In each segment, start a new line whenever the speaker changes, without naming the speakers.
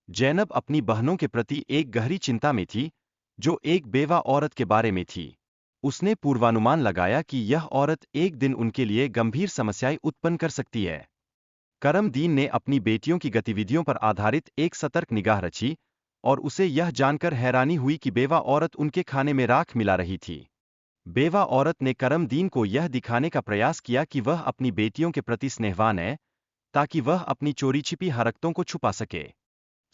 जैनब अपनी बहनों के प्रति एक गहरी चिंता में थी, जो एक बेवा औरत के बारे में थी। उसने पूर्वानुमान लगाया कि यह औरत एक दिन उनके लिए गंभीर समस्याएं उत्पन्न कर सकती है। करमदीन ने अपनी बेटियों की गतिविधियों पर आधारित एक सतर्क निगाह रची, और उसे यह जानकर हैरानी हुई कि बेवा औरत उनके खाने में राख मिला रही थी। बेवा औरत ने करमदीन को यह दिखाने का प्रयास किया कि वह अपनी बेटियों के प्रति स्नेहवान है, ताकि वह अपनी चोरी छिपी हरकतों को छुपा सके।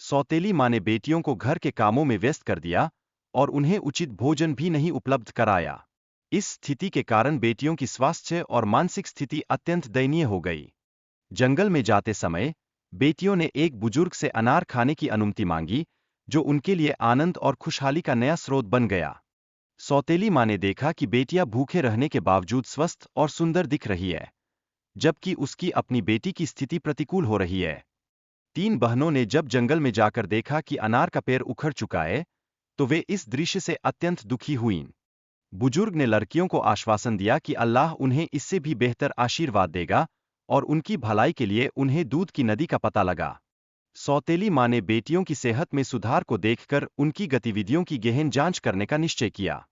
सौतेली माँ ने बेटियों को घर के कामों में व्यस्त कर दिया, और उन्हें उचित भोजन भी नहीं उपलब्ध कराया। इस स्थिति के कारण बेटियों की स्वास्थ्य और मानसिक स्थिति अत्यंत दयनीय हो गई। जंगल में जाते समय बेटियों ने एक बुजुर्ग से अनार खाने की अनुमति मांगी, जो उनके लिए आनंद और खुशहाली का नया स्रोत बन गया। सौतेली माँ ने देखा कि बेटियां भूखे रहने के बावजूद स्वस्थ और सुंदर दिख रही है, जबकि उसकी अपनी बेटी की स्थिति प्रतिकूल हो रही है। तीन बहनों ने जब जंगल में जाकर देखा कि अनार का पेड़ उखड़ चुका है, तो वे इस दृश्य से अत्यंत दुखी हुईं। बुजुर्ग ने लड़कियों को आश्वासन दिया कि अल्लाह उन्हें इससे भी बेहतर आशीर्वाद देगा, और उनकी भलाई के लिए उन्हें दूध की नदी का पता लगा। सौतेली माँ ने बेटियों की सेहत में सुधार को देखकर उनकी गतिविधियों की गहन जांच करने का निश्चय किया।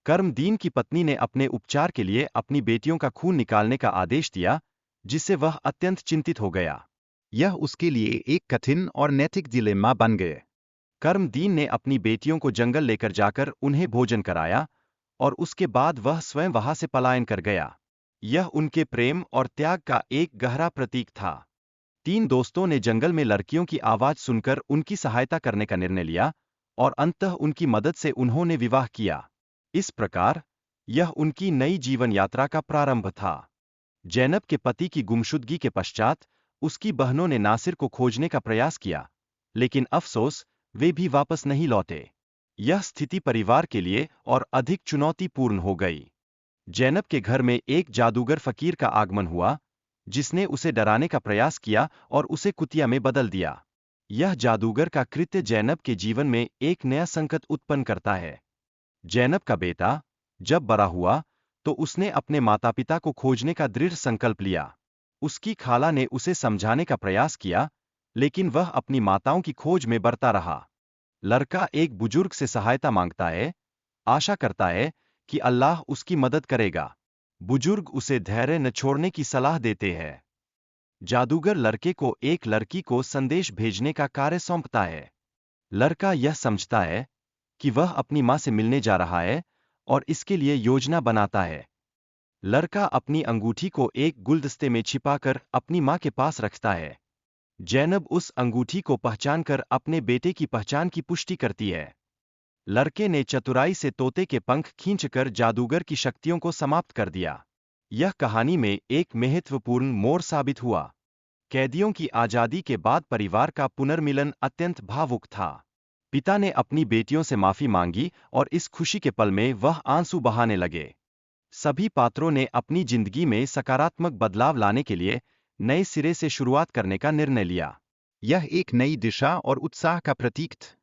करमदीन की पत्नी ने अपने उपचार के लिए अपनी बेटियों का खून निकालने का आदेश दिया, जिससे वह अत्यंत चिंतित हो गया।
यह उसके लिए एक कठिन और नैतिक डिलेमा बन गए।
करमदीन ने अपनी बेटियों को जंगल लेकर जाकर उन्हें भोजन कराया, और उसके बाद वह स्वयं वहां से पलायन कर गया। यह उनके प्रेम और त्याग का एक गहरा प्रतीक था। तीन दोस्तों ने जंगल में लड़कियों की आवाज सुनकर उनकी सहायता करने का निर्णय लिया, और अंततः उनकी मदद से उन्होंने विवाह किया। इस प्रकार यह उनकी नई जीवन यात्रा का प्रारंभ था। जैनब के पति की गुमशुदगी के पश्चात उसकी बहनों ने नासिर को खोजने का प्रयास किया, लेकिन अफसोस, वे भी वापस नहीं लौटे। यह स्थिति परिवार के लिए और अधिक चुनौतीपूर्ण हो गई। जैनब के घर में एक जादूगर फकीर का आगमन हुआ, जिसने उसे डराने का प्रयास किया और उसे कुतिया में बदल दिया। यह जादूगर का कृत्य जैनब के जीवन में एक नया संकट उत्पन्न करता है। जैनब का बेटा जब बड़ा हुआ, तो उसने अपने माता पिता को खोजने का दृढ़ संकल्प लिया। उसकी खाला ने उसे समझाने का प्रयास किया, लेकिन वह अपनी माताओं की खोज में बढ़ता रहा। लड़का एक बुजुर्ग से सहायता मांगता है, आशा करता है कि अल्लाह उसकी मदद करेगा। बुजुर्ग उसे धैर्य न छोड़ने की सलाह देते हैं। जादूगर लड़के को एक लड़की को संदेश भेजने का कार्य सौंपता है। लड़का यह समझता है कि वह अपनी मां से मिलने जा रहा है, और इसके लिए योजना बनाता है। लड़का अपनी अंगूठी को एक गुलदस्ते में छिपाकर अपनी मां के पास रखता है। जैनब उस अंगूठी को पहचानकर अपने बेटे की पहचान की पुष्टि करती है। लड़के ने चतुराई से तोते के पंख खींचकर जादूगर की शक्तियों को समाप्त कर दिया। यह कहानी में एक महत्वपूर्ण मोड़ साबित हुआ। कैदियों की आजादी के बाद परिवार का पुनर्मिलन अत्यंत भावुक था। पिता ने अपनी बेटियों से माफी मांगी, और इस खुशी के पल में वह आंसू बहाने लगे। सभी पात्रों ने अपनी जिंदगी में सकारात्मक बदलाव लाने के लिए नए सिरे से शुरुआत करने का निर्णय लिया।
यह एक नई दिशा और उत्साह का प्रतीक था।